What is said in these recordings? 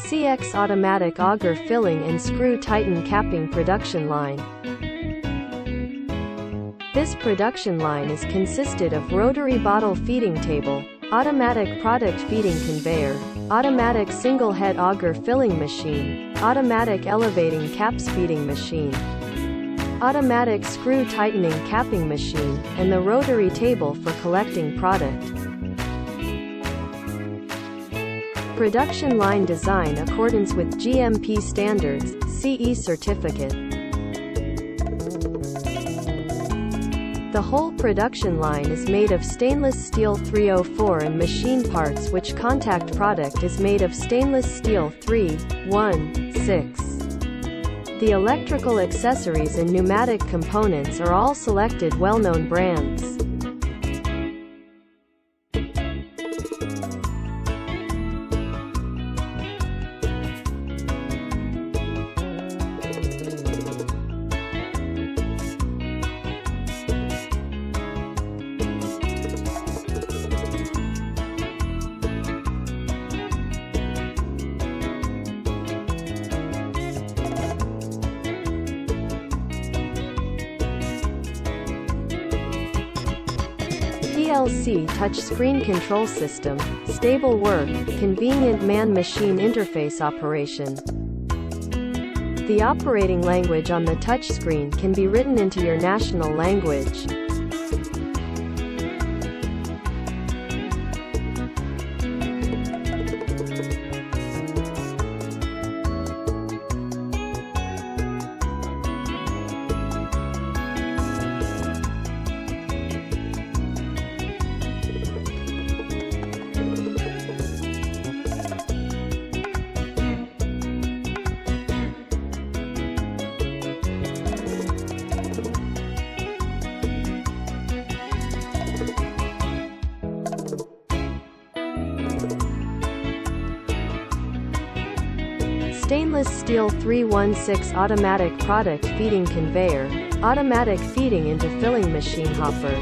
CX automatic auger filling and screw tighten capping production line. This production line is consisted of rotary bottle feeding table, automatic product feeding conveyor, automatic single head auger filling machine, automatic elevating caps feeding machine, automatic screw tightening capping machine, and the rotary table for collecting product. Production line design accordance with GMP standards, CE certificate. The whole production line is made of stainless steel 304 and machine parts which contact product is made of stainless steel 316. The electrical accessories and pneumatic components are all selected well-known brands. PLC touchscreen control system, stable work, convenient man-machine interface operation. The operating language on the touchscreen can be written into your national language. Stainless steel 316 automatic product feeding conveyor, automatic feeding into filling machine hopper.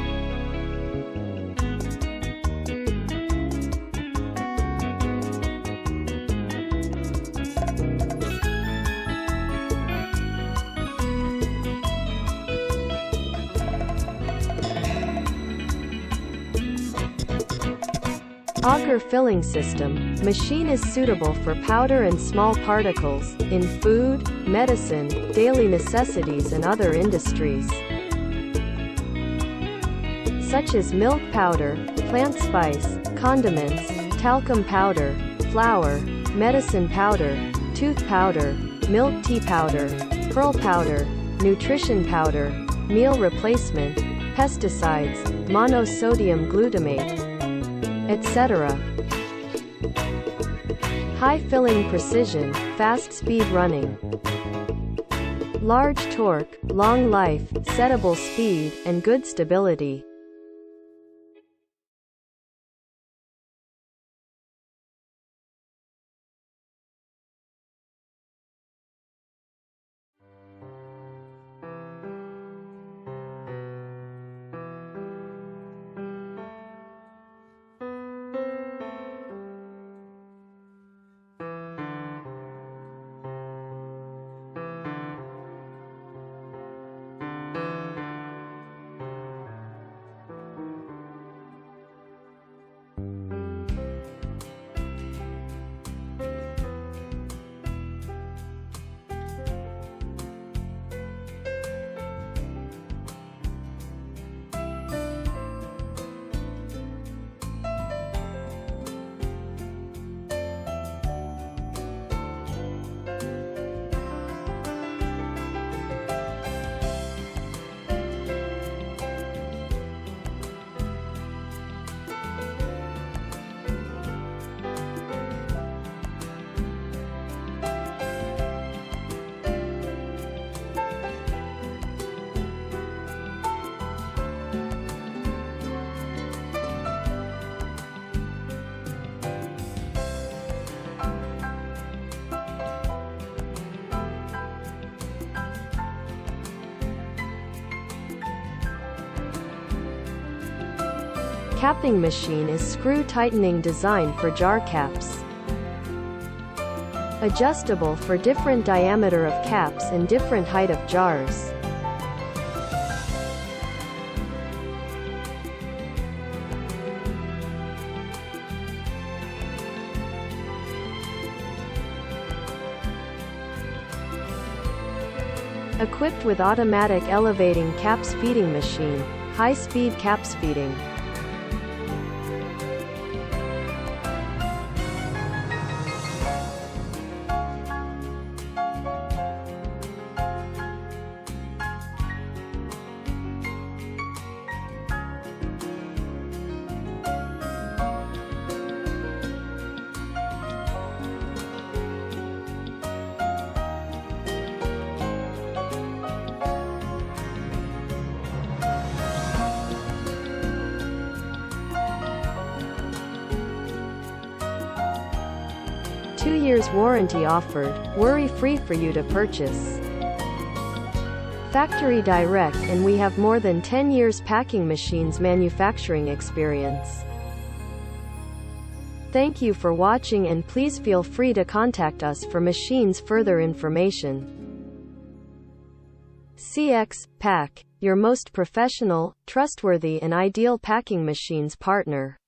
Auger filling system. Machine is suitable for powder and small particles, in food, medicine, daily necessities and other industries, such as milk powder, plant spice, condiments, talcum powder, flour, medicine powder, tooth powder, milk tea powder, pearl powder, nutrition powder, meal replacement, pesticides, monosodium glutamate, etc. High filling precision, fast speed running. Large torque, long life, settable speed, and good stability. Capping machine is screw tightening designed for jar caps. Adjustable for different diameter of caps and different height of jars. Equipped with automatic elevating caps feeding machine, high-speed caps feeding. Two years warranty offered, worry-free for you to purchase. Factory direct, and we have more than 10 years packing machines manufacturing experience. Thank you for watching, and please feel free to contact us for machines further information. CX Pack, your most professional, trustworthy and ideal packing machines partner.